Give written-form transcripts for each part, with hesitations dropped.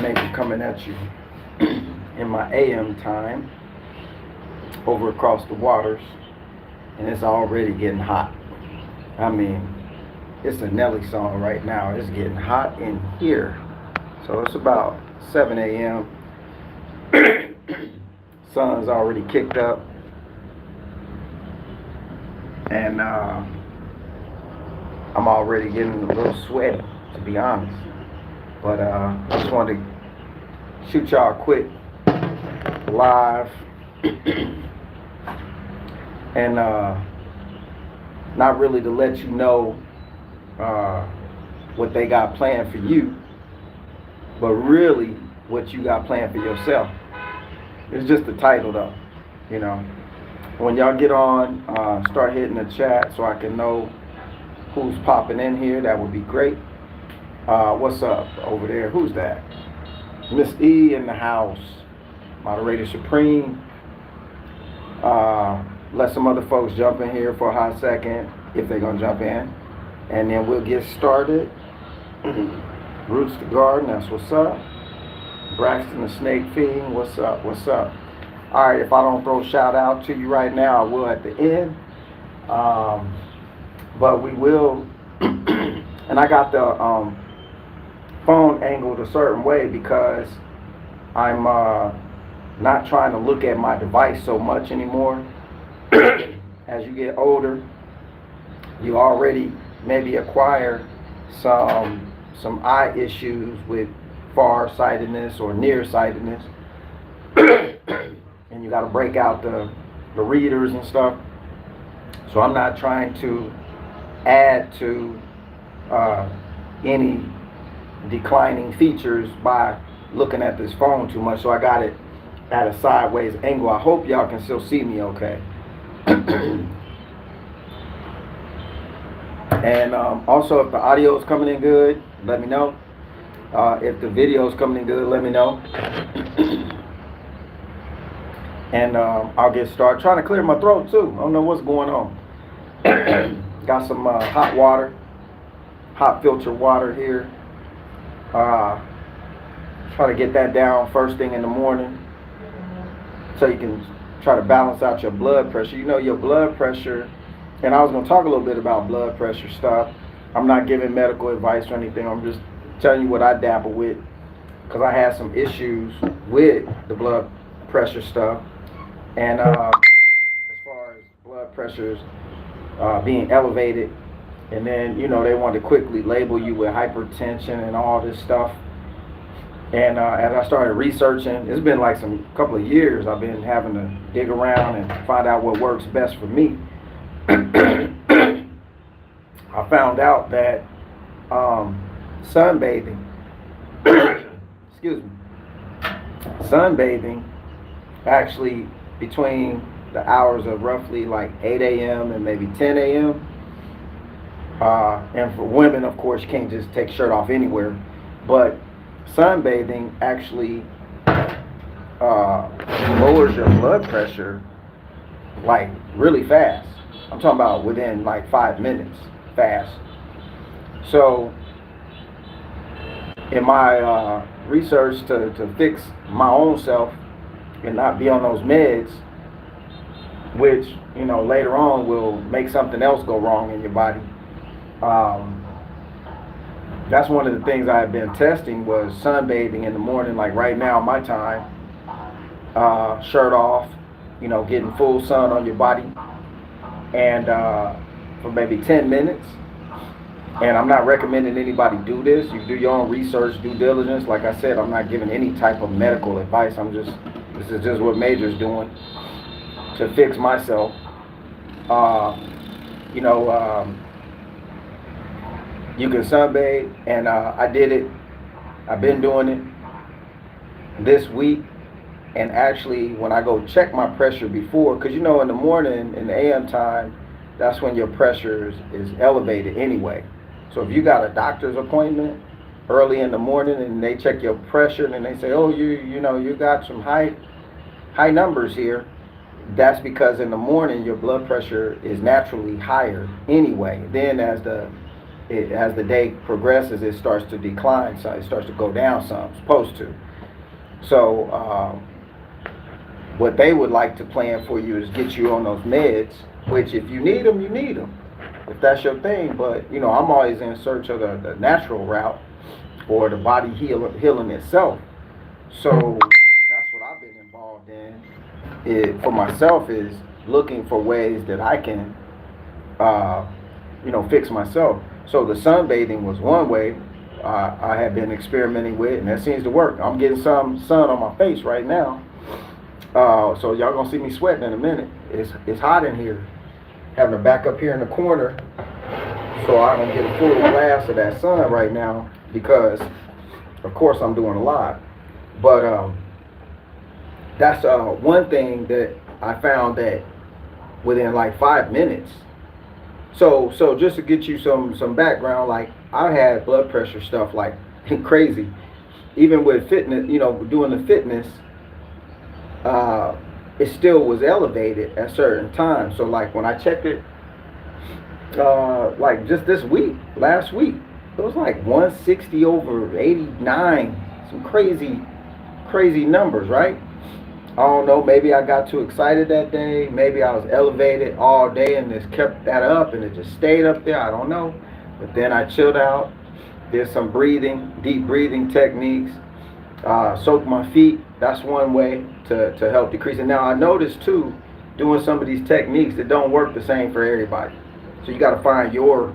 Reprogramming coming at you in my AM time over across the waters, and it's already getting hot. I mean, it's a Nelly song right now. It's getting hot in here. So it's about 7 a.m. Sun's already kicked up, and I'm already getting a little sweaty, to be honest. But I just wanted to shoot y'all a quick live and not really to let you know what they got planned for you, but really what you got planned for yourself. It's just the title though, you know. When y'all get on, start hitting the chat so I can know who's popping in here. That would be great. What's up over there? Who's that? Miss E in the house. Moderator Supreme. Let some other folks jump in here for a hot second, if they're going to jump in. And then we'll get started. Roots the Garden, that's what's up. Braxton the Snake Fiend, what's up? What's up? All right, if I don't throw shout out to you right now, I will at the end. But we will, and I got the phone angled a certain way because I'm not trying to look at my device so much anymore. As you get older, you already maybe acquire some eye issues with far-sightedness or nearsightedness, and you got to break out the readers and stuff. So I'm not trying to add to any declining features by looking at this phone too much. So I got it at a sideways angle. I hope y'all can still see me okay. And also, if the audio is coming in good, let me know. If the video is coming in good, let me know. And I'll get started. Trying to clear my throat too. I don't know what's going on. Got some hot water, hot filter water here. Try to get that down first thing in the morning so you can try to balance out your blood pressure. You know, your blood pressure, and I was going to talk a little bit about blood pressure stuff. I'm not giving medical advice or anything. I'm just telling you what I dabble with because I had some issues with the blood pressure stuff. And as far as blood pressures being elevated, and then, you know, they want to quickly label you with hypertension and all this stuff. And as I started researching, it's been like some couple of years I've been having to dig around and find out what works best for me. I found out that sunbathing, excuse me, sunbathing actually between the hours of roughly like 8 a.m. and maybe 10 a.m. And for women, of course, you can't just take shirt off anywhere, but sunbathing actually lowers your blood pressure like really fast. I'm talking about within like 5 minutes fast. So in my research to fix my own self and not be on those meds, which, you know, later on will make something else go wrong in your body, that's one of the things I have been testing was sunbathing in the morning, like right now, my time, shirt off, you know, getting full sun on your body, and for maybe 10 minutes. And I'm not recommending anybody do this. You do your own research, due diligence. Like I said, I'm not giving any type of medical advice. This is just what Major's doing to fix myself. You know, you can sunbathe, and I did it. I've been doing it this week, and actually when I go check my pressure before, because you know in the morning, in the AM time, that's when your pressure is elevated anyway. So if you got a doctor's appointment early in the morning and they check your pressure and they say, oh, you know, you got some high numbers here, that's because in the morning your blood pressure is naturally higher anyway. Then as the as the day progresses, it starts to decline. So it starts to go down some. It's supposed to. So what they would like to plan for you is get you on those meds. Which, if you need them, you need them. If that's your thing. But I'm always in search of the natural route, or the body healing itself. So that's what I've been involved in. For myself, is looking for ways that I can, fix myself. So the sunbathing was one way I have been experimenting with, and that seems to work. I'm getting some sun on my face right now. So y'all gonna see me sweating in a minute. It's hot in here. Having to back up here in the corner so I don't get a full blast of that sun right now, because of course I'm doing a lot. But that's one thing that I found that within like 5 minutes. So just to get you some background, like I had blood pressure stuff like crazy. Even with fitness, doing the fitness, it still was elevated at certain times. So like when I checked it, like just this week, last week, it was like 160 over 89, some crazy numbers, right? I don't know, maybe I got too excited that day, maybe I was elevated all day and just kept that up and it just stayed up there, I don't know. But then I chilled out, did some deep breathing techniques, soaked my feet. That's one way to help decrease it. Now I noticed too, doing some of these techniques that don't work the same for everybody. So you got to find your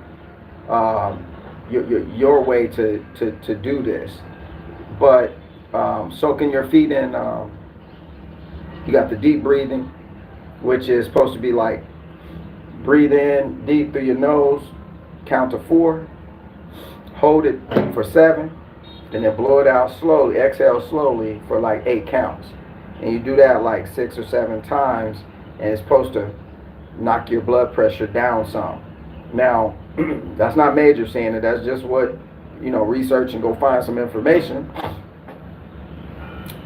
way to do this. But soaking your feet in, you got the deep breathing, which is supposed to be like breathe in deep through your nose, count to 4, hold it for 7, and then blow it out slowly, exhale slowly for like 8 counts. And you do that like 6 or 7 times, and it's supposed to knock your blood pressure down some. Now, that's not major saying it, that's just what, research and go find some information.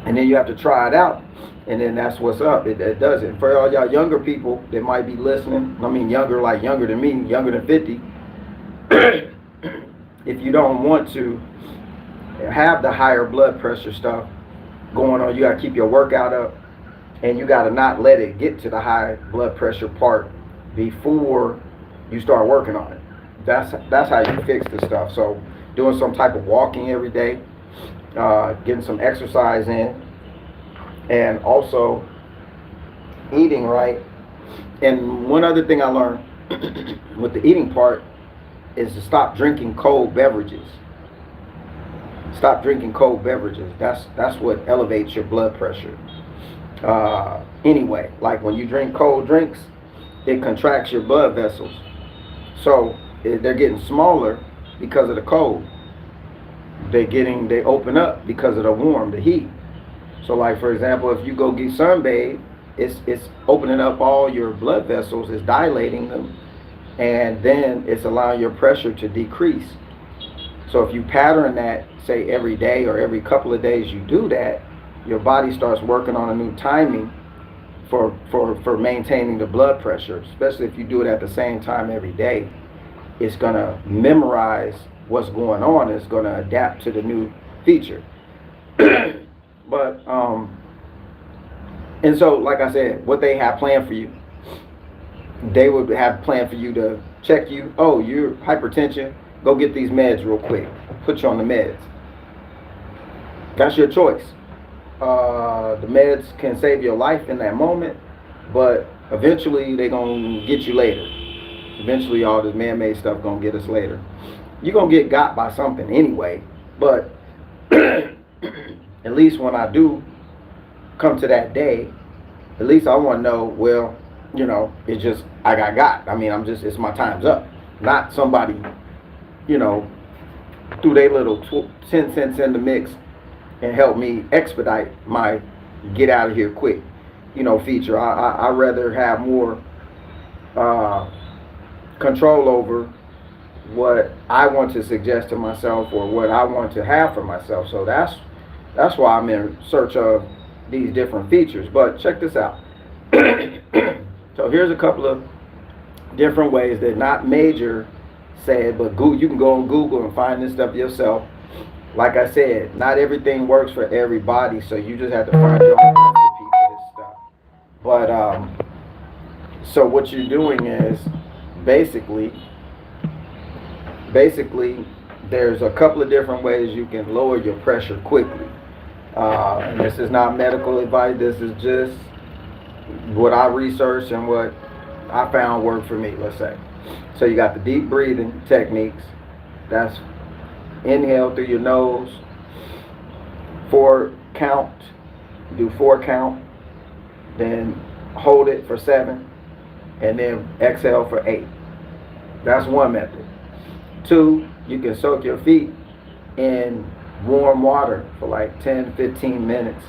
And then you have to try it out, and then that's what's up. It does it. For all y'all younger people that might be listening, I mean younger, like younger than me, younger than 50, if you don't want to have the higher blood pressure stuff going on, you got to keep your workout up, and you got to not let it get to the high blood pressure part before you start working on it. That's how you fix the stuff. So doing some type of walking every day, getting some exercise in, and also eating right. And one other thing I learned with the eating part is to stop drinking cold beverages. Stop drinking cold beverages. That's what elevates your blood pressure. Anyway, like when you drink cold drinks, it contracts your blood vessels. So they're getting smaller because of the cold. They open up because of the heat. So like for example, if you go get sunbathed, it's opening up all your blood vessels, it's dilating them, and then it's allowing your pressure to decrease. So if you pattern that, say every day or every couple of days you do that, your body starts working on a new timing for maintaining the blood pressure, especially if you do it at the same time every day. It's going to memorize what's going on. It's going to adapt to the new feature. But, and so, like I said, what they have planned for you, they would have planned for you to check you. Oh, you're hypertension. Go get these meds real quick. Put you on the meds. That's your choice. The meds can save your life in that moment, but eventually they're going to get you later. Eventually all this man-made stuff going to get us later. You're going to get got by something anyway, but at least when I do come to that day, at least I want to know, well, it's just, I got. I mean, it's my time's up. Not somebody, threw their little 10 cents in the mix and help me expedite my get out of here quick, feature. I rather have more control over what I want to suggest to myself or what I want to have for myself. So that's why I'm in search of these different features. But check this out. So here's a couple of different ways that not major say it, but you can go on Google and find this stuff yourself. Like I said, not everything works for everybody, so you just have to find your own recipe for this stuff. But so what you're doing is basically, there's a couple of different ways you can lower your pressure quickly. And this is not medical advice. This is just what I researched and what I found worked for me, let's say. So you got the deep breathing techniques. That's inhale through your nose, 4 count, do 4 count, then hold it for 7, and then exhale for 8. That's one method. 2, you can soak your feet in warm water for like 10-15 minutes.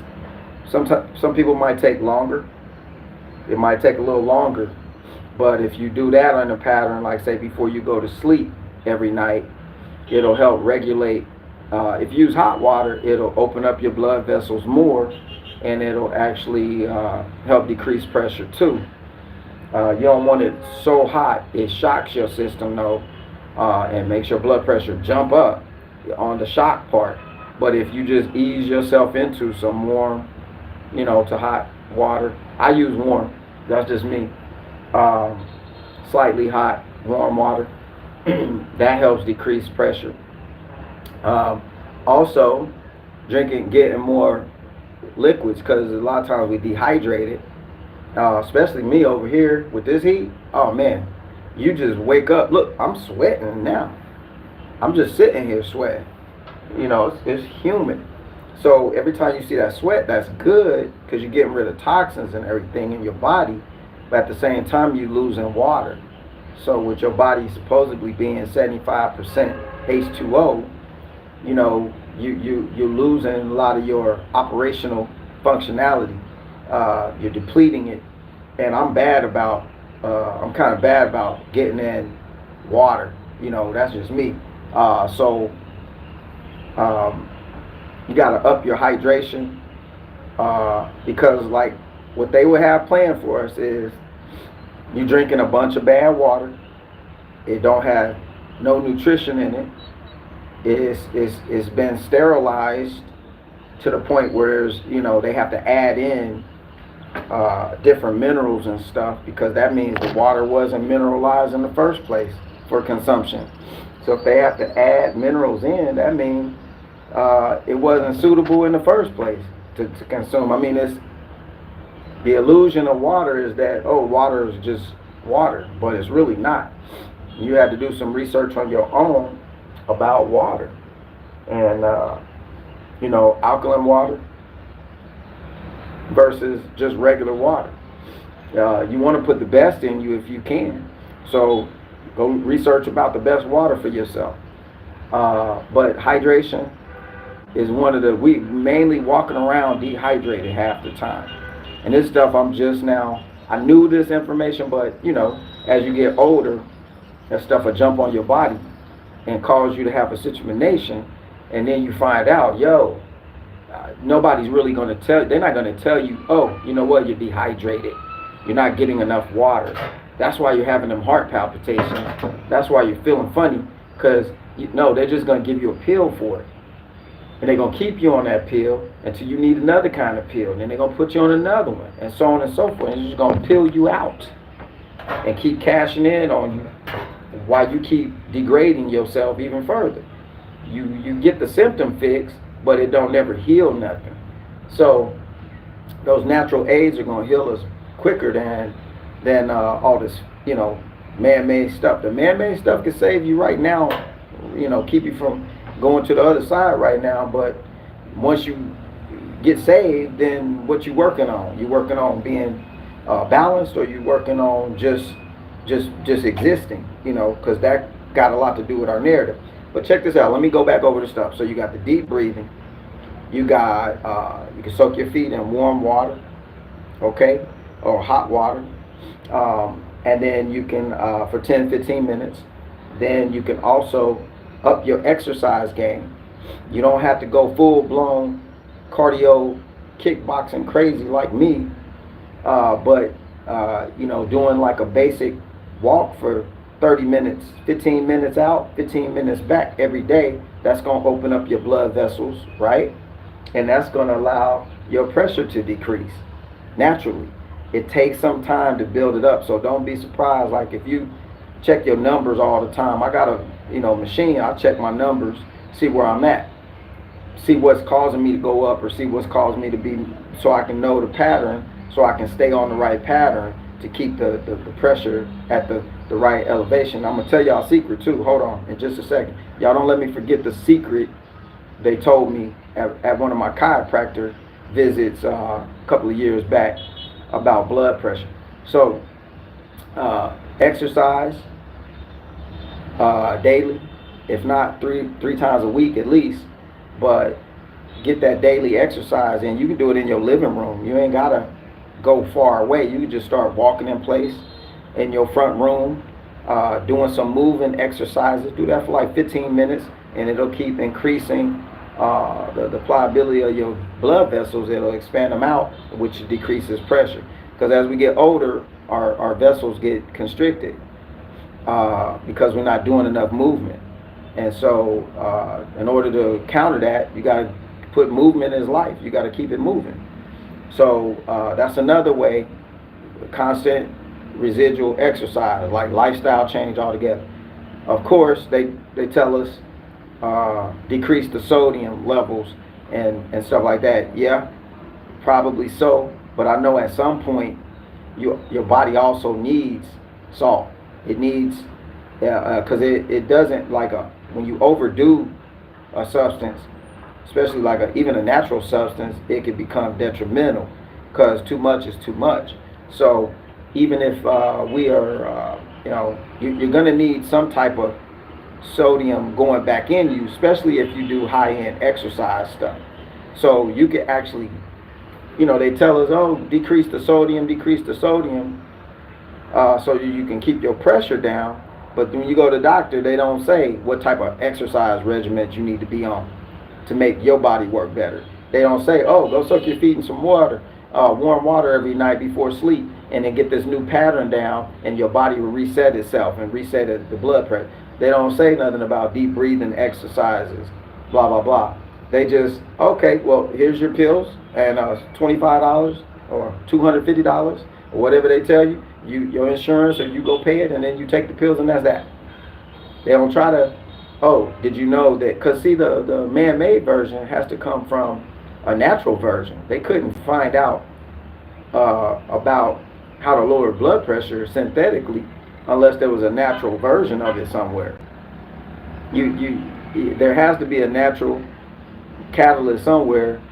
Some people might take longer. It might take a little longer, but if you do that on a pattern, like say before you go to sleep every night, it'll help regulate. If you use hot water, it'll open up your blood vessels more, and it'll actually help decrease pressure too. You don't want it so hot it shocks your system though, and makes your blood pressure jump up on the shock part. But if you just ease yourself into some warm, to hot water. I use warm, that's just me. Slightly hot, warm water. That helps decrease pressure. Also, getting more liquids, because a lot of times we dehydrated. Especially me over here with this heat. Oh man, you just wake up. Look, I'm sweating now. I'm just sitting here sweating. It's humid. So every time you see that sweat, that's good because you're getting rid of toxins and everything in your body. But at the same time, you're losing water. So with your body supposedly being 75% H2O, you're losing a lot of your operational functionality. You're depleting it. And I'm kind of bad about getting in water. That's just me. You got to up your hydration, because like what they would have planned for us is you drinking a bunch of bad water. It don't have no nutrition in it. It's been sterilized to the point where they have to add in different minerals and stuff, because that means the water wasn't mineralized in the first place for consumption. So if they have to add minerals in, that means it wasn't suitable in the first place to consume. I mean, it's the illusion of water is that, water is just water, but it's really not. You had to do some research on your own about water. And, alkaline water versus just regular water. You want to put the best in you if you can. So go research about the best water for yourself. But hydration is we mainly walking around dehydrated half the time. And this stuff I knew this information, but as you get older, that stuff will jump on your body and cause you to have a citrullination, and then you find out, nobody's really going to they're not going to tell you, you know what, you're dehydrated, you're not getting enough water. That's why you're having them heart palpitations. That's why you're feeling funny, because they're just going to give you a pill for it. And they're going to keep you on that pill until you need another kind of pill. And then they're going to put you on another one, and so on and so forth. And it's just going to pill you out and keep cashing in on you while you keep degrading yourself even further. You get the symptom fixed, but it don't never heal nothing. So those natural aids are going to heal us quicker than all this, man-made stuff. The man-made stuff can save you right now, keep you from going to the other side right now. But once you get saved, then what you working on? You working on being balanced, or you working on just existing? Because that got a lot to do with our narrative. But check this out. Let me go back over the stuff. So you got the deep breathing. You got you can soak your feet in warm water, okay, or hot water, and then you can for 10-15 minutes. Then you can also up your exercise game. You don't have to go full-blown cardio, kickboxing crazy like me, but doing like a basic walk for 30 minutes, 15 minutes out, 15 minutes back every day, that's going to open up your blood vessels, right? And that's going to allow your pressure to decrease naturally. It takes some time to build it up, so don't be surprised. Like if you check your numbers all the time, I got a machine. I check my numbers, see where I'm at, see what's causing me to go up, or see what's causing me to be, so I can know the pattern, so I can stay on the right pattern to keep the pressure at the right elevation. I'm gonna tell y'all a secret too. Hold on, in just a second. Y'all don't let me forget the secret they told me at one of my chiropractor visits a couple of years back about blood pressure. So exercise daily, if not three times a week at least, but get that daily exercise in. You can do it in your living room. You ain't gotta go far away. You can just start walking in place in your front room, doing some moving exercises. Do that for like 15 minutes, and it'll keep increasing the pliability of your blood vessels. It'll expand them out, which decreases pressure. Because as we get older, our vessels get constricted because we're not doing enough movement. And so in order to counter that, you got to put movement in life. You got to keep it moving. So that's another way, constant residual exercise, like lifestyle change altogether. Of course, they tell us decrease the sodium levels and stuff like that. Yeah, probably so. But I know at some point your body also needs salt. It needs, because it doesn't, like when you overdo a substance, especially like even a natural substance, it can become detrimental because too much is too much. So even if we are, you're going to need some type of sodium going back in you, especially if you do high-end exercise stuff. So you can actually, they tell us, oh, decrease the sodium, so you can keep your pressure down. But when you go to the doctor, they don't say what type of exercise regimen you need to be on to make your body work better. They don't say, oh, go soak your feet in some water, warm water every night before sleep, and then get this new pattern down, and your body will reset itself and reset the blood pressure. They don't say nothing about deep breathing exercises, blah, blah, blah. They just, okay, well, here's your pills, and $25 or $250 or whatever they tell you. Your insurance, or you go pay it, and then you take the pills, and that's that. They don't try to, oh, did you know that? Because see, the man-made version has to come from a natural version. They couldn't find out about how to lower blood pressure synthetically unless there was a natural version of it somewhere. There has to be a natural catalyst somewhere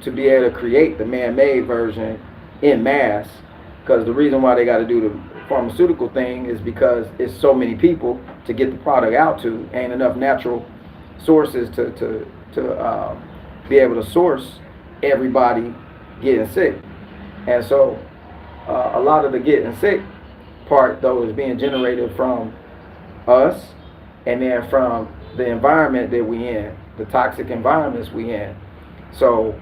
to be able to create the man-made version in mass. Because the reason why they got to do the pharmaceutical thing is because it's so many people to get the product out to. Ain't enough natural sources to be able to source everybody getting sick. And so a lot of the getting sick part, though, is being generated from us, and then from the environment that we in, the toxic environments we in. So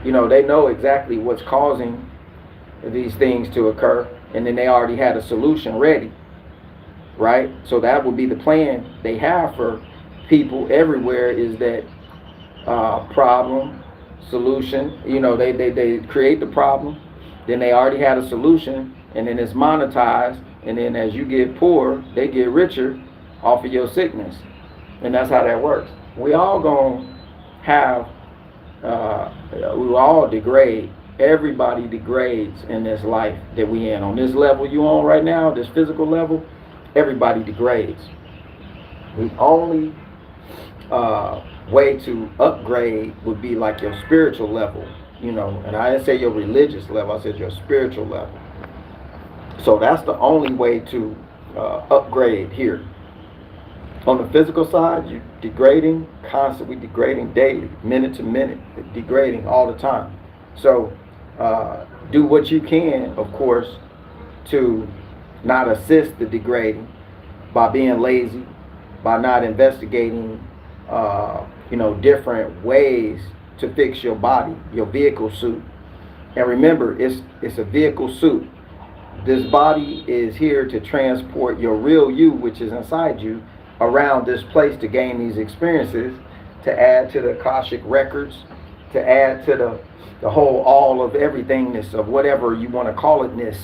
they know exactly what's causing these things to occur, and then they already had a solution ready, right? So that would be the plan they have for people everywhere, is that problem, solution. They create the problem, then they already had a solution, and then it's monetized, and then as you get poor, they get richer off of your sickness. And that's how that works. We all gonna have, we all degrade. Everybody degrades in this life that we in. On this level you on right now, this physical level, everybody degrades. The only way to upgrade would be like your spiritual level, and I didn't say your religious level, I said your spiritual level. So that's the only way to upgrade here. On the physical side, you're degrading, constantly degrading daily, minute to minute, degrading all the time. So do what you can, of course, to not assist the degrading by being lazy, by not investigating, different ways to fix your body, your vehicle suit. And remember, it's a vehicle suit. This body is here to transport your real you, which is inside you, around this place to gain these experiences, to add to the Akashic records, to add to the whole all of everythingness of whatever you want to call itness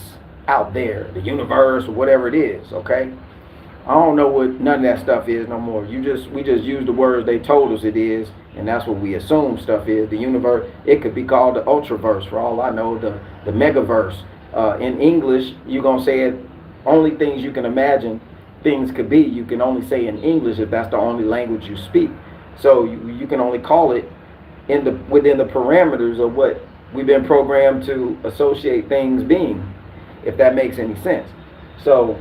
out there, the universe or whatever it is, okay? I don't know what none of that stuff is no more. We just use the words they told us it is, and that's what we assume stuff is. The universe, it could be called the ultraverse for all I know, the megaverse. In English, you're going to say it, only things you can imagine things could be, you can only say in English if that's the only language you speak. So you can only call it within the parameters of what we've been programmed to associate things being, if that makes any sense. So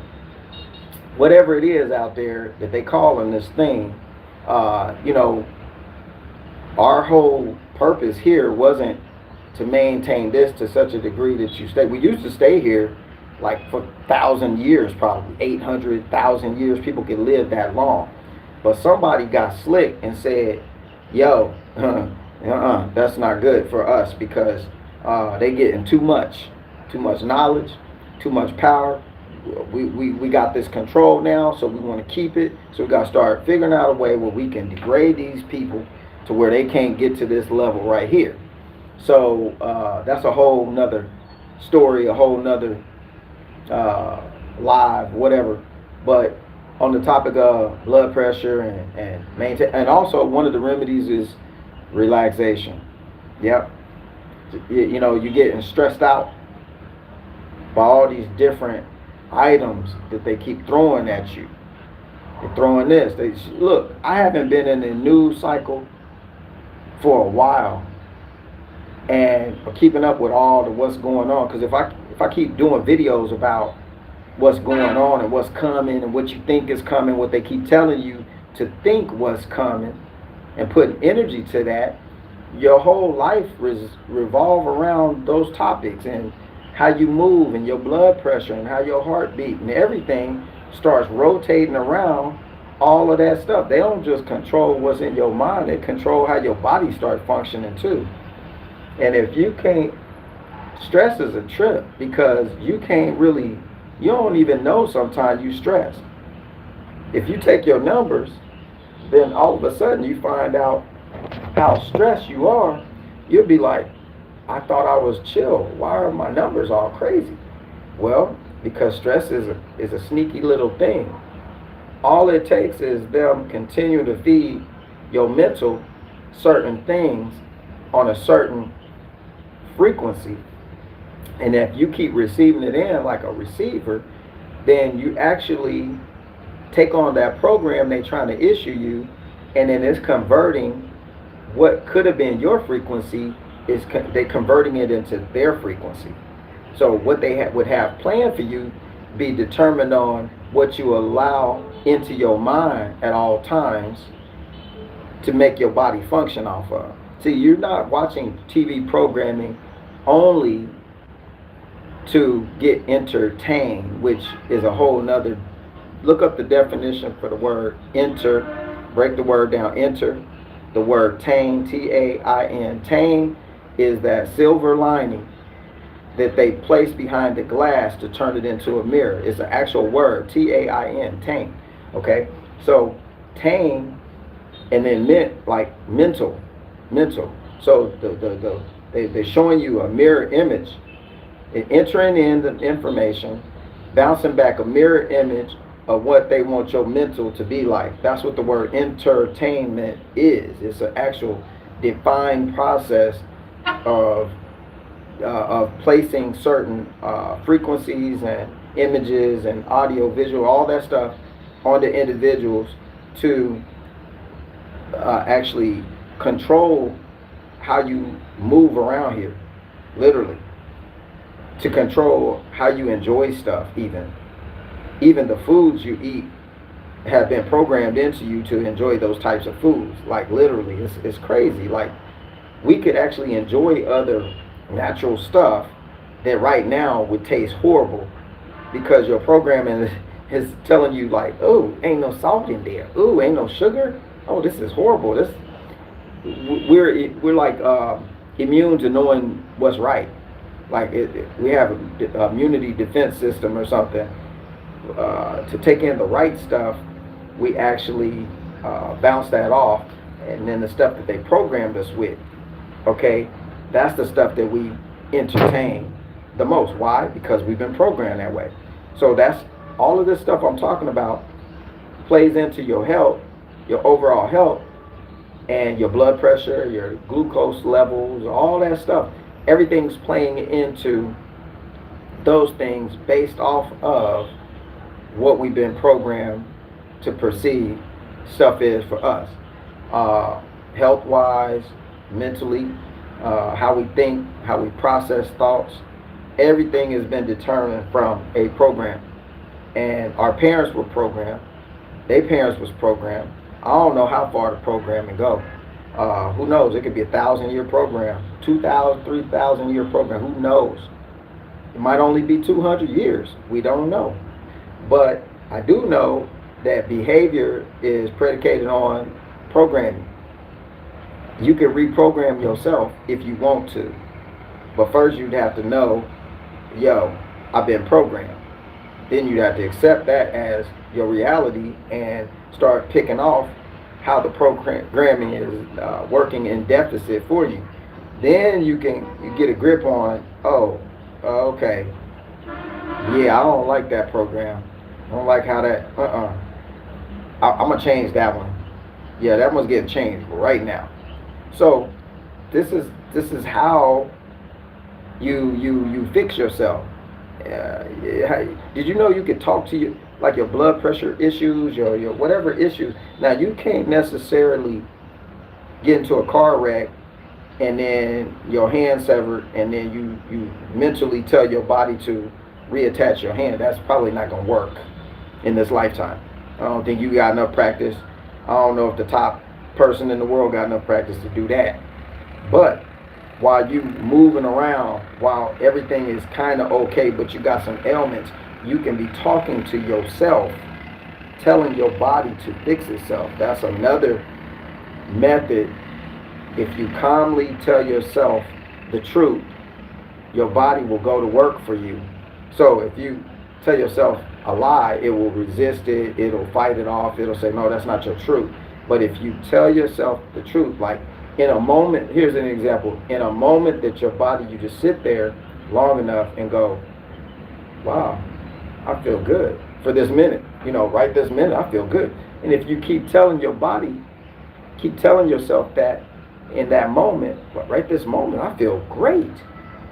whatever it is out there that they call in this thing, you know, our whole purpose here wasn't to maintain this to such a degree that you stay. We used to stay here like for 1,000 years, probably 800,000 years. People can live that long. But somebody got slick and said, yo, that's not good for us, because they getting too much knowledge, too much power. We got this control now, so we want to keep it. So we got to start figuring out a way where we can degrade these people to where they can't get to this level right here. So that's a whole nother story, a whole nother live, whatever. But on the topic of blood pressure and maintain, and also one of the remedies is relaxation. Yep. You know, you're getting stressed out by all these different items that they keep throwing at you. They're throwing this. Look, I haven't been in the news cycle for a while, and for keeping up with all the what's going on. Because if I keep doing videos about what's going on and what's coming and what you think is coming, what they keep telling you to think what's coming, and putting energy to that, your whole life revolve around those topics, and how you move and your blood pressure and how your heart beat and everything starts rotating around all of that stuff. They don't just control what's in your mind, they control how your body starts functioning too. And if you can't, stress is a trip, because you don't even know sometimes you stress. If you take your numbers, then all of a sudden you find out how stressed you are. You'll be like, I thought I was chill. Why are my numbers all crazy? Well, because stress is a sneaky little thing. All it takes is them continuing to feed your mental certain things on a certain frequency. And if you keep receiving it in like a receiver, then you actually take on that program they're trying to issue you, and then it's converting what could have been your frequency, they're converting it into their frequency. So what they would have planned for you be determined on what you allow into your mind at all times to make your body function off of. See, you're not watching TV programming only to get entertained, which is a whole nother. Look up the definition for the word enter, break the word down. Enter, the word tain, T-A-I-N, tain is that silver lining that they place behind the glass to turn it into a mirror. It's an actual word, T-A-I-N, tain. Okay, so tain, and then like mental. So they're showing you a mirror image, entering in the information, bouncing back a mirror image of what they want your mental to be like. That's what the word entertainment is. It's an actual defined process of placing certain frequencies and images and audio, visual, all that stuff on the individuals to actually control how you move around here, literally. To control how you enjoy stuff, even the foods you eat have been programmed into you to enjoy those types of foods. Like literally, it's crazy. Like we could actually enjoy other natural stuff that right now would taste horrible, because your programming is telling you like, oh, ain't no salt in there. Oh, ain't no sugar. Oh, this is horrible. We're like immune to knowing what's right. like we have an immunity defense system or something. To take in the right stuff, we actually bounce that off, and then the stuff that they programmed us with, okay, that's the stuff that we entertain the most. Why? Because we've been programmed that way. So that's all of this stuff I'm talking about plays into your health, your overall health, and your blood pressure, your glucose levels, all that stuff. Everything's playing into those things based off of what we've been programmed to perceive stuff is for us. Health-wise, mentally, how we think, how we process thoughts, everything has been determined from a program. And our parents were programmed. Their parents was programmed. I don't know how far the programming go. Who knows? It could be 1,000-year program, 2,000, 3,000-year program. Who knows? It might only be 200 years. We don't know. But I do know that behavior is predicated on programming. You can reprogram yourself if you want to. But first you'd have to know, yo, I've been programmed. Then you'd have to accept that as your reality and start picking off how the programming is working in deficit for you. Then you get a grip on, okay, yeah, I don't like that program. I don't like how that, I'm going to change that one. Yeah, that one's getting changed right now. So this is how you fix yourself. Did you know you could talk to you, like your blood pressure issues, your whatever issues? Now you can't necessarily get into a car wreck and then your hand severed and then you mentally tell your body to reattach your hand. That's probably not going to work in this lifetime. I don't think you got enough practice. I don't know if the top person in the world got enough practice to do that. But while you moving around, while everything is kind of okay, but you got some ailments, you can be talking to yourself, telling your body to fix itself. That's another method. If you calmly tell yourself the truth, your body will go to work for you. So if you tell yourself a lie, it will resist it, it'll fight it off, it'll say, no, that's not your truth. But if you tell yourself the truth, like in a moment, here's an example, in a moment that your body, you just sit there long enough and go, wow, I feel good for this minute, right this minute, I feel good. And if you keep telling your body, keep telling yourself that in that moment, but right this moment, I feel great.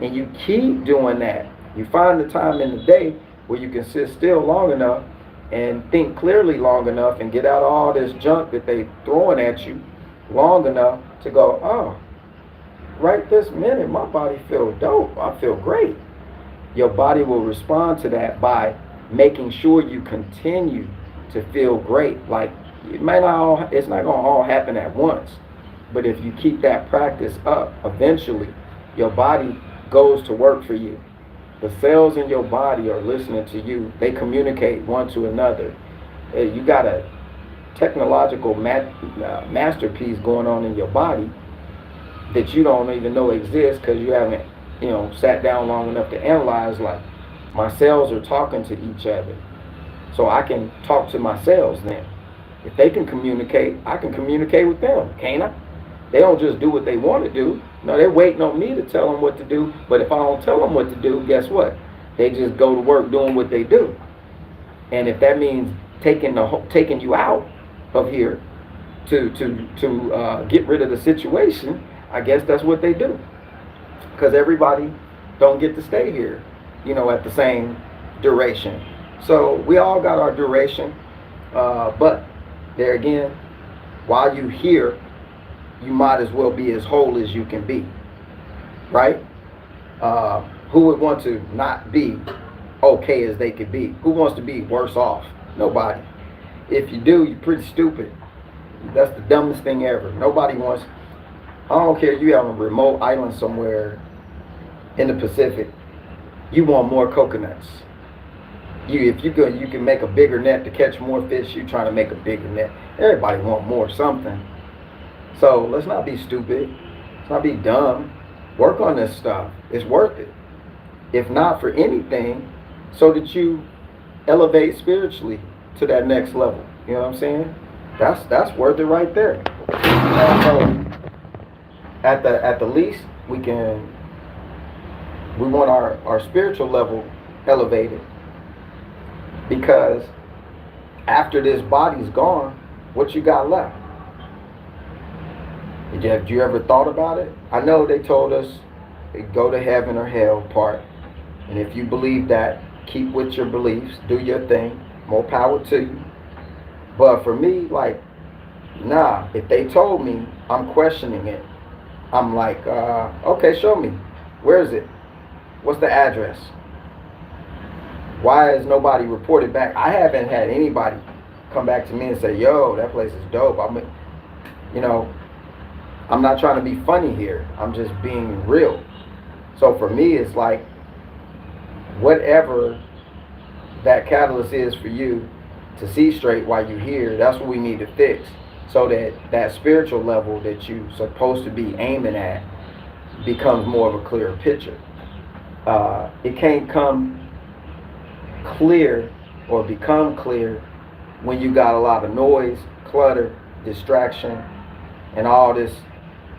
And you keep doing that. You find the time in the day where you can sit still long enough and think clearly long enough and get out all this junk that they throwing at you long enough to go, oh, right this minute, my body feels dope. I feel great. Your body will respond to that by making sure you continue to feel great. Like it's not going to all happen at once, but if you keep that practice up, eventually your body goes to work for you. The cells in your body are listening to you. They communicate one to another. You got a technological masterpiece going on in your body that you don't even know exists because you haven't, sat down long enough to analyze, like, my cells are talking to each other. So I can talk to my cells then. If they can communicate, I can communicate with them, can't I? They don't just do what they want to do. No, they're waiting on me to tell them what to do. But if I don't tell them what to do, guess what? They just go to work doing what they do. And if that means taking you out of here to get rid of the situation, I guess that's what they do. Because everybody don't get to stay here, at the same duration. So we all got our duration. But there again, while you're here, you might as well be as whole as you can be, right? Who would want to not be okay as they could be? Who wants to be worse off? Nobody. If you do, you're pretty stupid. That's the dumbest thing ever. Nobody wants, I don't care if you have a remote island somewhere in the Pacific, you want more coconuts. If you can make a bigger net to catch more fish, you're trying to make a bigger net. Everybody want more something. So let's not be stupid. Let's not be dumb. Work on this stuff. It's worth it. if not for anything, so that you elevate spiritually to that next level. You know what I'm saying? That's worth it right there. So at the least, we want our spiritual level elevated, because after this body's gone, what you got left? Have you ever thought about it? I know they told us go to heaven or hell part, and if you believe that, keep with your beliefs, do your thing, more power to you. But for me, like, nah, if they told me, I'm questioning it. I'm like, okay, show me. Where is it? What's the address? Why has nobody reported back? I haven't had anybody come back to me and say, yo, that place is dope. I'm not trying to be funny here. I'm just being real. So for me, it's like, whatever that catalyst is for you to see straight while you're here, that's what we need to fix, so that spiritual level that you're supposed to be aiming at becomes more of a clearer picture. It can't come clear or become clear when you got a lot of noise, clutter, distraction, and all this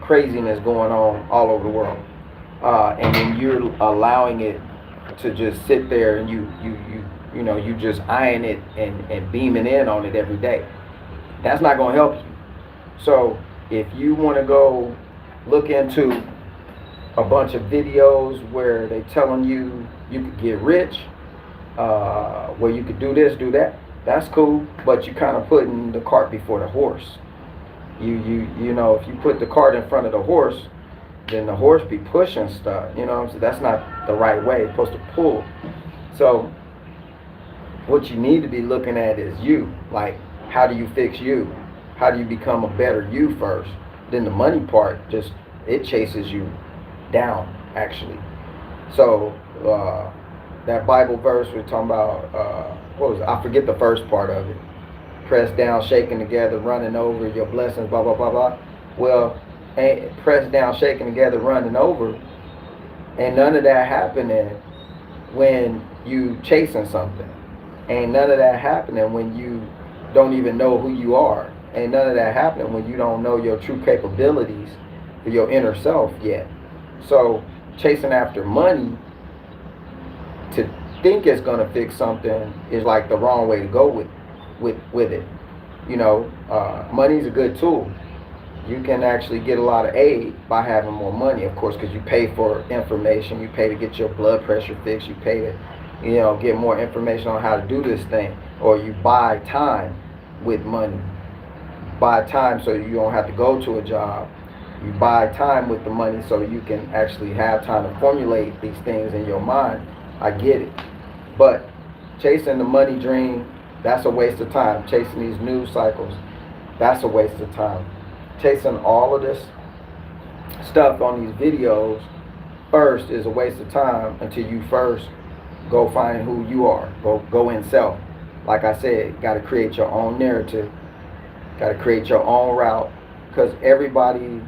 craziness going on all over the world. And when you're allowing it to just sit there and you just eyeing it and beaming in on it every day, that's not going to help you. So if you want to go look into a bunch of videos where they're telling you could get rich, where you could do this, do that, that's cool, but you kind of putting the cart before the horse. You know, if you put the cart in front of the horse, then the horse be pushing stuff. You know what I'm saying? That's not the right way. It's supposed to pull. So what you need to be looking at is you. Like, how do you fix you? How do you become a better you first? Then the money part, just, it chases you down, actually. So that Bible verse we're talking about, what was it? I forget the first part of it. Pressed down, shaken together, running over, your blessings, blah, blah, blah, blah. Well, pressed down, shaken together, running over, and none of that happening when you chasing something. Ain't none of that happening when you don't even know who you are. Ain't none of that happening when you don't know your true capabilities for your inner self yet. So chasing after money to think it's gonna fix something is like the wrong way to go with it. You know, money's a good tool. You can actually get a lot of aid by having more money, of course, because you pay for information, you pay to get your blood pressure fixed, you pay to, get more information on how to do this thing, or you buy time with money. Buy time so you don't have to go to a job. You buy time with the money so you can actually have time to formulate these things in your mind. I get it. But chasing the money dream, that's a waste of time. Chasing these news cycles, that's a waste of time. Chasing all of this stuff on these videos first is a waste of time until you first go find who you are. Go in self. Like I said, got to create your own narrative. Got to create your own route, because everybody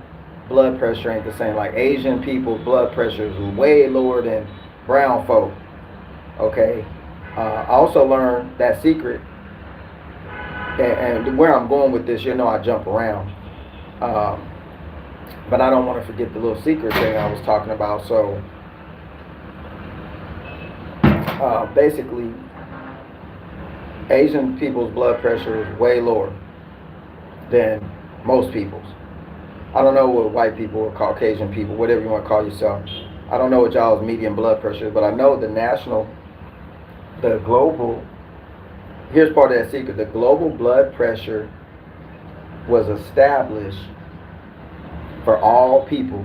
blood pressure ain't the same. Like Asian people's blood pressure is way lower than brown folk. Okay. I also learned that secret, and where I'm going with this, I jump around. But I don't want to forget the little secret thing I was talking about. So basically, Asian people's blood pressure is way lower than most people's. I don't know what white people or Caucasian people, whatever you want to call yourself, I don't know what y'all's median blood pressure is, but I know the global, here's part of that secret, the global blood pressure was established for all people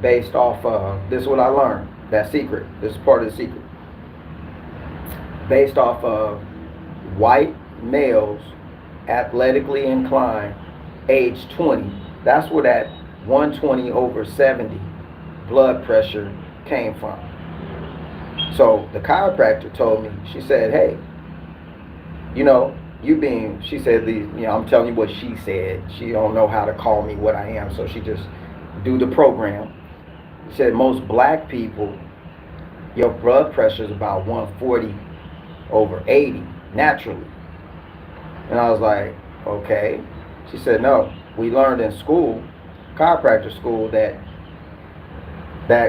based off of, this is what I learned, that secret, this is part of the secret, based off of white males, athletically inclined, age 20. That's where that 120/70 blood pressure came from. So the chiropractor told me, she said, hey, she said, I'm telling you what she said. She don't know how to call me what I am, so she just do the program. She said most black people your blood pressure is about 140/80 naturally. And I was like, okay. She said, no, we learned in school, chiropractor school, that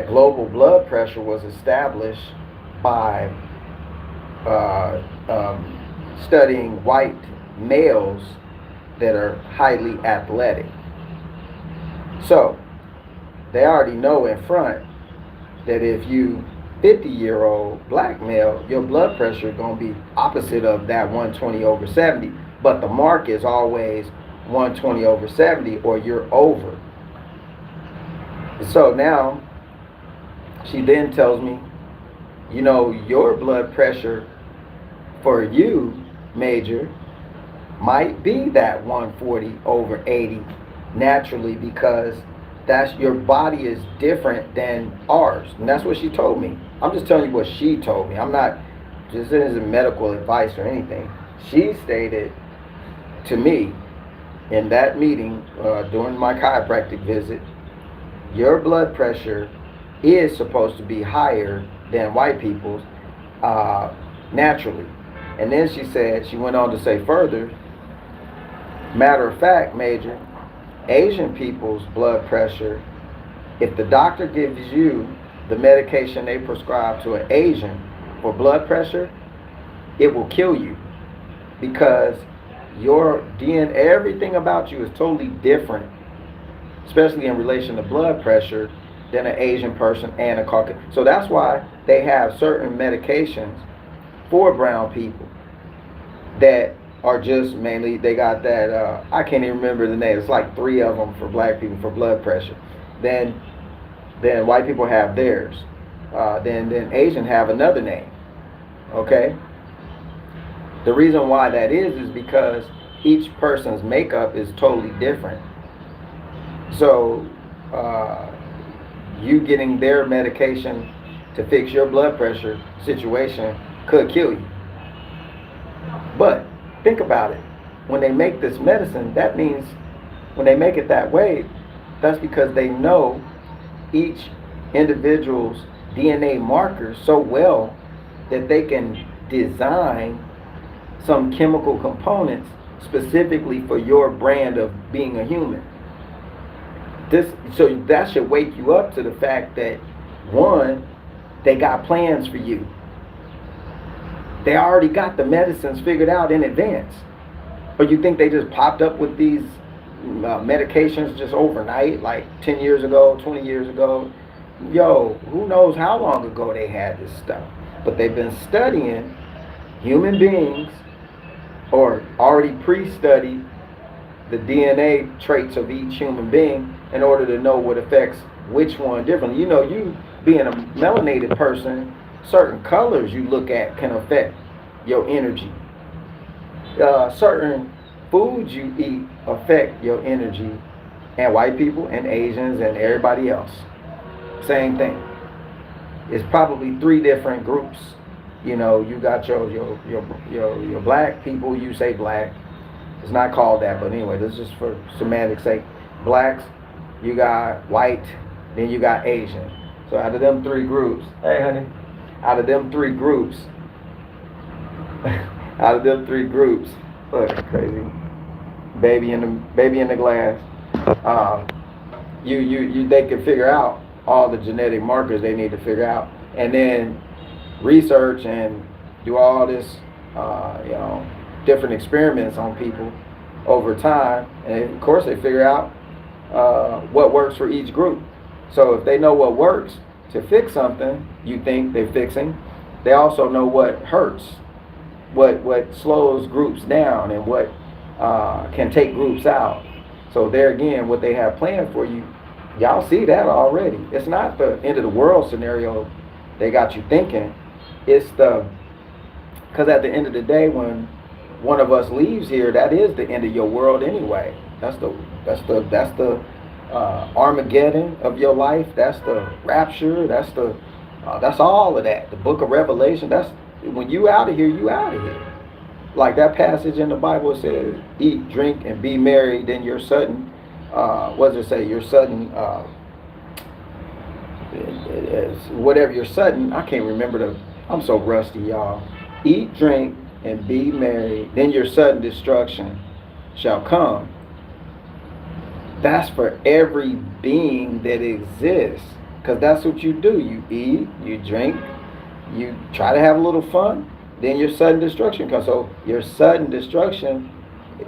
global blood pressure was established by studying white males that are highly athletic. So they already know in front that if you 50-year-old black male, your blood pressure is going to be opposite of that 120/70, but the mark is always 120/70 or you're over. So now she then tells me, you know, your blood pressure for you, Major, might be that 140/80 naturally, because that's, your body is different than ours. And that's what she told me. I'm just telling you what she told me. I'm not, this isn't medical advice or anything. She stated to me in that meeting during my chiropractic visit, your blood pressure is supposed to be higher than white people's naturally. And then she said, she went on to say further, matter of fact, Major, Asian people's blood pressure, if the doctor gives you the medication they prescribe to an Asian for blood pressure, it will kill you, because your DNA, everything about you is totally different, especially in relation to blood pressure, than an Asian person and a Caucasian. So that's why they have certain medications for brown people that are just mainly, they got that, I can't even remember the name, it's like 3 of them for black people for blood pressure. Then white people have theirs. Then Asian have another name. Okay? The reason why that is because each person's makeup is totally different. So you getting their medication to fix your blood pressure situation could kill you. But think about it. When they make this medicine, that means when they make it that way, that's because they know each individual's DNA markers so well that they can design some chemical components specifically for your brand of being a human. So that should wake you up to the fact that, one, they got plans for you. They already got the medicines figured out in advance. Or you think they just popped up with these medications just overnight, like 10 years ago, 20 years ago? Yo, who knows how long ago they had this stuff. But they've been studying human beings, or already pre-studied the DNA traits of each human being in order to know what affects which one differently. You know, you being a melanated person, certain colors you look at can affect your energy. Certain foods you eat affect your energy, and white people and Asians and everybody else, same thing. It's probably 3 different groups. You know, you got your black people, you say black. It's not called that, but anyway, this is just for semantics sake. Blacks, you got white, then you got Asian. So out of them 3 groups, hey honey, out of them 3 groups, look, crazy, baby in the glass. They can figure out all the genetic markers they need to figure out, and then research and do all this, different experiments on people over time, and of course they figure out what works for each group. So if they know what works to fix something you think they're fixing, they also know what hurts, what slows groups down, and what can take groups out. So there again, what they have planned for you, y'all see that already. It's not the end of the world scenario they got you thinking. It's because at the end of the day, when one of us leaves here, that is the end of your world anyway. That's the Armageddon of your life. That's the rapture. That's all of that. The book of Revelation. That's when you out of here, you out of here. Like that passage in the Bible says, eat, drink, and be merry. Then your sudden, what does it say? Your sudden whatever you're sudden, I can't remember I'm so rusty, y'all. Eat, drink, and be merry, then your sudden destruction shall come. That's for every being that exists, because that's what you do. You eat, you drink, you try to have a little fun, then your sudden destruction comes. So your sudden destruction,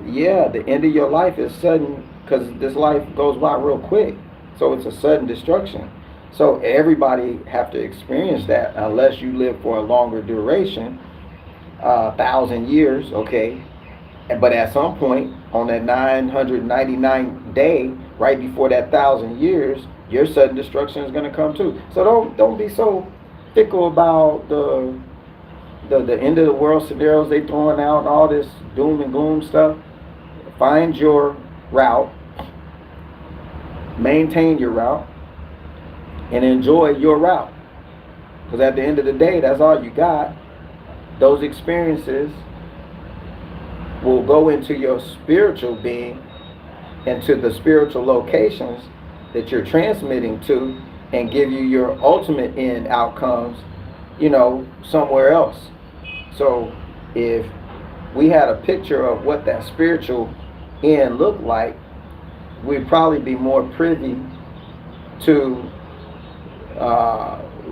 yeah, the end of your life is sudden, because this life goes by real quick. So it's a sudden destruction. So everybody have to experience that, unless you live for a longer duration, 1,000 years, okay. But at some point on that 999th day, right before that 1,000 years, your sudden destruction is going to come too. So don't be so fickle about the end of the world scenarios they throwing out and all this doom and gloom stuff. Find your route, maintain your route, and enjoy your route. Because at the end of the day, that's all you got. Those experiences will go into your spiritual being, into the spiritual locations that you're transmitting to, and give you your ultimate end outcomes, somewhere else. So if we had a picture of what that spiritual end looked like, we'd probably be more privy to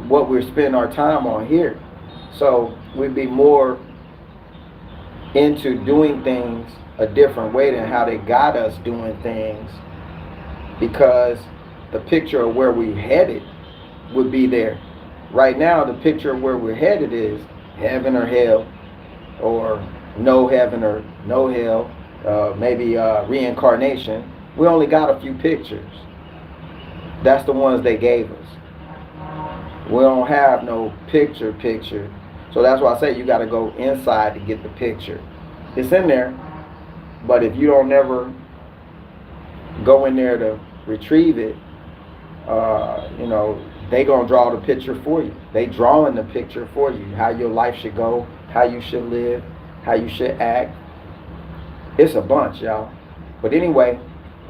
what we're spending our time on here. So we'd be more into doing things a different way than how they got us doing things, because the picture of where we headed would be there. Right now, the picture of where we're headed is heaven or hell, or no heaven or no hell, maybe reincarnation. We only got a few pictures. That's the ones they gave us. We don't have no picture. So that's why I say you got to go inside to get the picture. It's in there, but if you don't never go in there to retrieve it, they gonna draw the picture for you. They drawing the picture for you, how your life should go, how you should live, how you should act. It's a bunch, y'all. But anyway,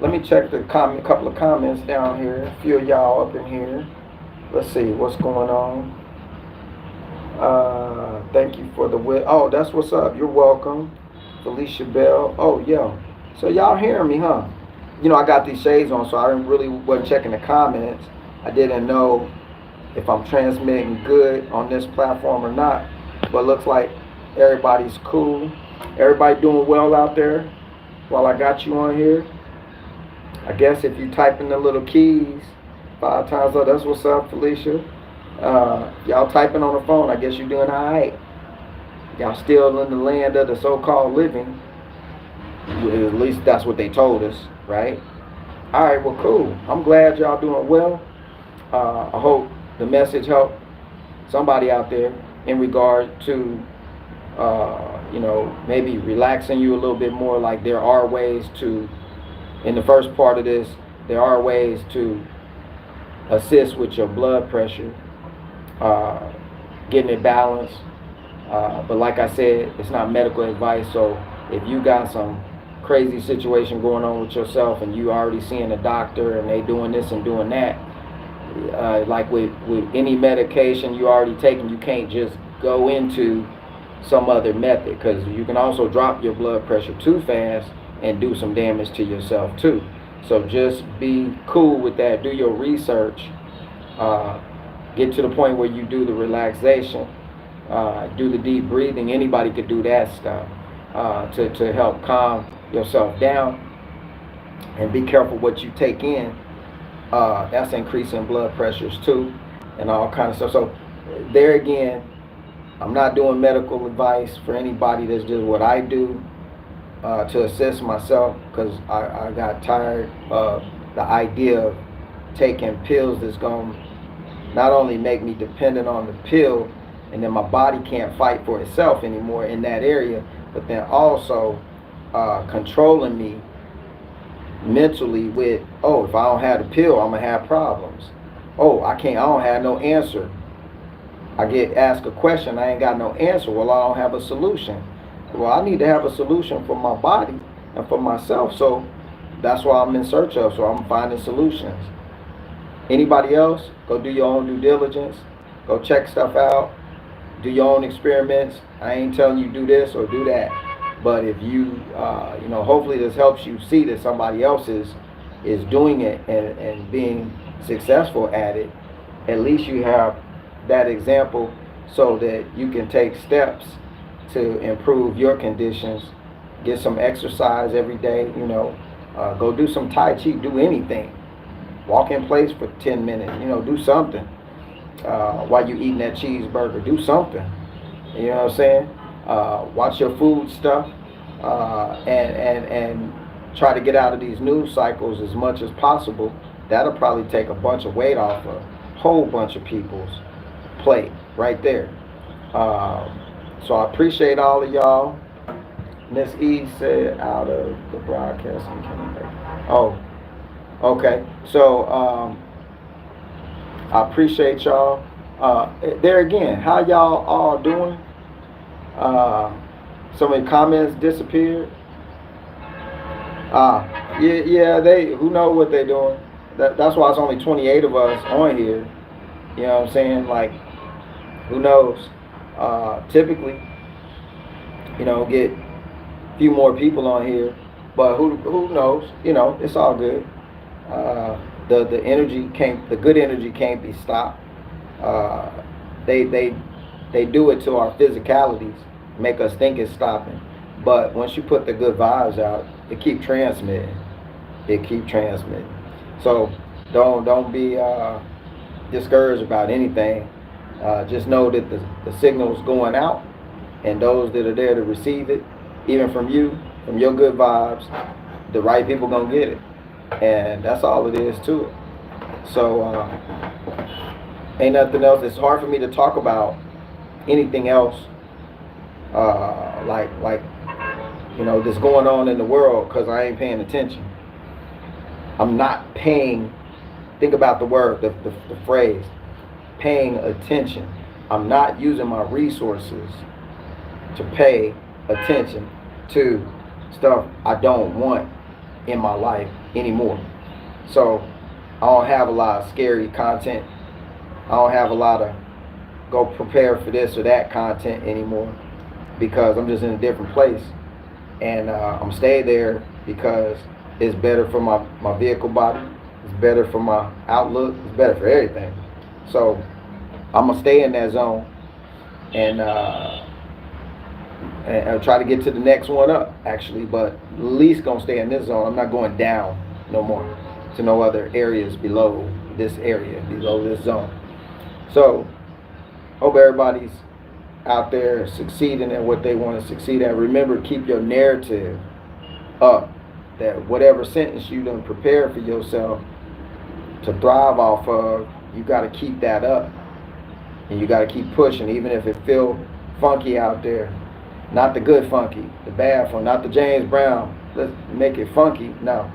let me check the couple of comments down here. A few of y'all up in here. Let's see what's going on. Thank you for the oh, that's what's up. You're welcome. Felicia Bell. Oh, yeah. So y'all hearing me, huh? I got these shades on, so I wasn't checking the comments. I didn't know if I'm transmitting good on this platform or not. But looks like everybody's cool. Everybody doing well out there while I got you on here. I guess if you type in the little keys 5 times, oh, that's what's up, Felicia. Y'all typing on the phone, I guess you're doing all right. Y'all still in the land of the so-called living. At least that's what they told us, right? All right, well, cool. I'm glad y'all doing well. I hope the message helped somebody out there in regard to, maybe relaxing you a little bit more. Like there are ways to, in the first part of this, there are ways to assist with your blood pressure, getting it balanced. But like I said, it's not medical advice. So if you got some crazy situation going on with yourself and you already seeing a doctor and they doing this and doing that, like with any medication you already taking, you can't just go into some other method, because you can also drop your blood pressure too fast and do some damage to yourself too. So just be cool with that. Do your research. Get to the point where you do the relaxation, do the deep breathing. Anybody could do that stuff to help calm yourself down, and be careful what you take in. That's increasing blood pressures too, and all kind of stuff. So there again, I'm not doing medical advice for anybody. That's just what I do to assist myself, because I got tired of the idea of taking pills that's going to not only make me dependent on the pill, and then my body can't fight for itself anymore in that area, but then also controlling me mentally with, oh, if I don't have the pill, I'm gonna have problems. Oh, I don't have no answer. I get asked a question, I ain't got no answer. Well, I don't have a solution. Well, I need to have a solution for my body and for myself. So that's what I'm in search of. So I'm finding solutions. Anybody else? Go do your own due diligence. Go check stuff out. Do your own experiments. I ain't telling you do this or do that. But if you, hopefully this helps you see that somebody else is doing it and being successful at it. At least you have that example so that you can take steps to improve your conditions. Get some exercise every day, go do some Tai Chi, do anything. Walk in place for 10 minutes, do something. While you eating that cheeseburger, do something. You know what I'm saying? Watch your food stuff, and try to get out of these news cycles as much as possible. That'll probably take a bunch of weight off a whole bunch of people's plate right there. So I appreciate all of y'all. Miss E said out of the broadcast. Oh, okay. So I appreciate y'all. There again, how y'all all doing? Some of the comments disappeared. Yeah, they, who know what they're doing. That's why it's only 28 of us on here. You know what I'm saying? Like, who knows? Typically, get a few more people on here, but who knows? It's all good. The energy can't, the good energy can't be stopped. They do it to our physicalities, make us think it's stopping. But once you put the good vibes out, it keep transmitting. So don't be discouraged about anything. Just know that the signal's going out, and those that are there to receive it, even from you, from your good vibes, the right people gonna get it. And that's all it is to it. So ain't nothing else. It's hard for me to talk about anything else like that's going on in the world, because I ain't paying attention. I'm not paying, think about the word, the phrase, paying attention. I'm not using my resources to pay attention to stuff I don't want in my life anymore. So I don't have a lot of scary content. I don't have a lot of go prepare for this or that content anymore, because I'm just in a different place. And I'm staying there because it's better for my vehicle body. It's better for my outlook. It's better for everything. So I'm going to stay in that zone and I'll try to get to the next one up, actually, but at least going to stay in this zone. I'm not going down no more to no other areas below this area, below this zone. So hope everybody's out there succeeding at what they want to succeed at. Remember, keep your narrative up, that whatever sentence you done prepare for yourself to thrive off of, you got to keep that up, and you got to keep pushing, even if it feel funky out there. Not the good funky, the bad funky, not the James Brown, let's make it funky. No,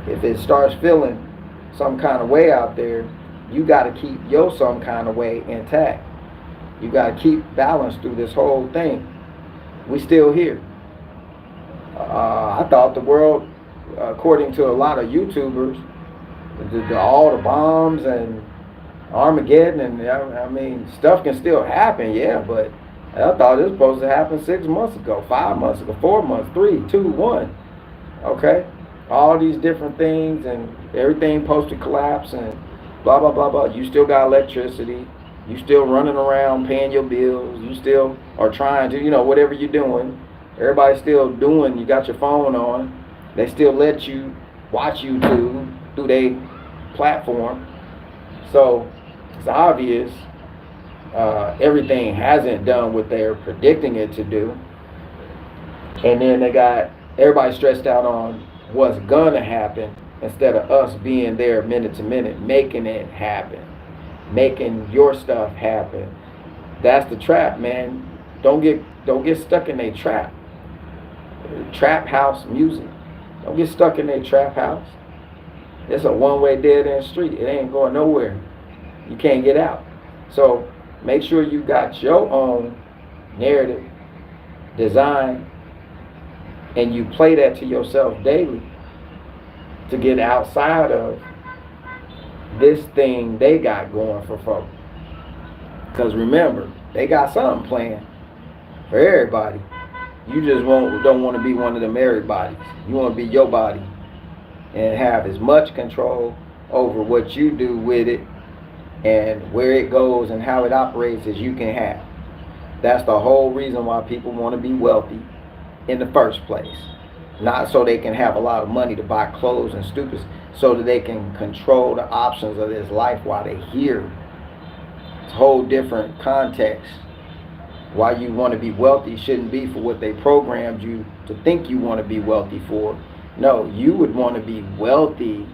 if it starts feeling some kind of way out there, you got to keep your some kind of way intact. You got to keep balance through this whole thing. We still here. I thought the world, according to a lot of YouTubers, all the bombs and Armageddon, and I mean, stuff can still happen, yeah, but I thought it was supposed to happen 6 months ago, 5 months ago, 4 months, 3, 2, 1. Okay? All these different things, and everything supposed to collapse, and blah, blah, blah, blah. You still got electricity. You still running around paying your bills. You still are trying to, whatever you're doing. Everybody's still doing, you got your phone on. They still let you watch YouTube through their platform. So it's obvious everything hasn't done what they're predicting it to do. And then they got everybody stressed out on what's gonna happen, instead of us being there minute to minute, making it happen, making your stuff happen. That's the trap, man. Don't get stuck in a trap. Trap house music. Don't get stuck in a trap house. It's a one-way dead end street. It ain't going nowhere. You can't get out. So make sure you got your own narrative, design, and you play that to yourself daily to get outside of this thing they got going for folks. Because remember, they got something planned for everybody. You just don't want to be one of them everybodies. You want to be your body and have as much control over what you do with it and where it goes and how it operates as you can have. That's the whole reason why people want to be wealthy in the first place. Not so they can have a lot of money to buy clothes and stupid, so that they can control the options of this life while they're here. It's a whole different context. Why you want to be wealthy shouldn't be for what they programmed you to think you want to be wealthy for. No, you would want to be wealthy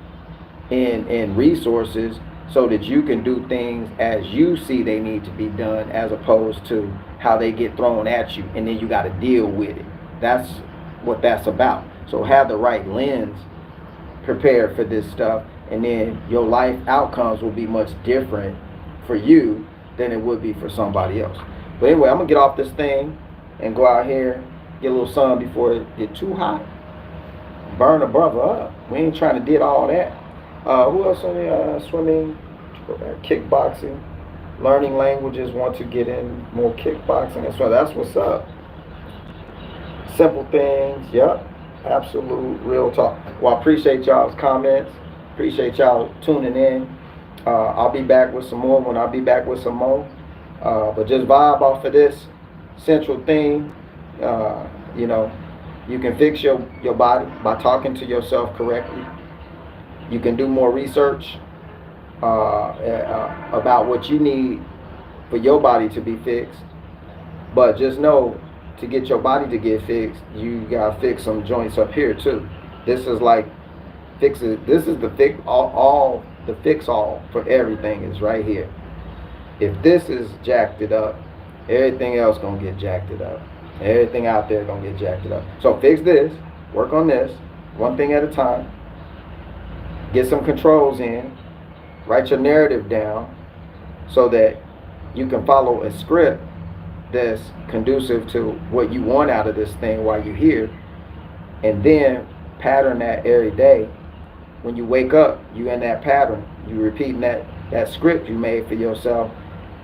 in resources so that you can do things as you see they need to be done, as opposed to how they get thrown at you and then you got to deal with it. That's what that's about. So have the right lens prepared for this stuff, and then your life outcomes will be much different for you than it would be for somebody else. But anyway, I'm going to get off this thing and go out here, get a little sun before it get too hot. Burn a brother up. We ain't trying to did all that. Who else on the swimming, kickboxing, learning languages, want to get in more kickboxing and so that's what's up. Simple things, yep, absolute real talk. Well, I appreciate y'all's comments. Appreciate y'all tuning in. I'll be back with some more when I'll be back with some more. But just vibe off of this central theme. You know, you can fix your body by talking to yourself correctly. You can do more research about what you need for your body to be fixed. But just know, to get your body to get fixed, you gotta fix some joints up here too. This is like fixes. This is the fix all the fix all for everything is right here. If this is jacked it up, everything else gonna get jacked it up. Everything out there gonna get jacked it up. So fix this, work on this, one thing at a time. Get some controls in, write your narrative down so that you can follow a script that's conducive to what you want out of this thing while you're here, and then pattern that every day. When you wake up, you in that pattern, you repeating that script you made for yourself.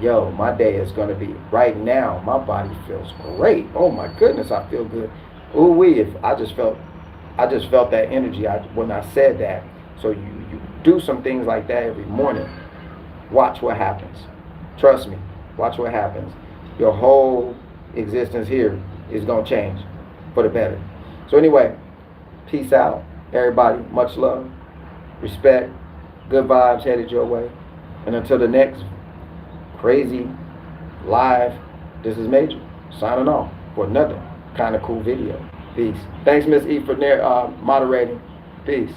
Yo, my day is going to be right now. My body feels great. Oh my goodness, I feel good. Ooh wee! If I just felt that energy when I said that. So you do some things like that every morning. Watch what happens. Trust me. Watch what happens. Your whole existence here is going to change for the better. So anyway, peace out, everybody. Much love, respect, good vibes headed your way. And until the next crazy live, this is Major signing off for another kind of cool video. Peace. Thanks, Miss E, for moderating. Peace.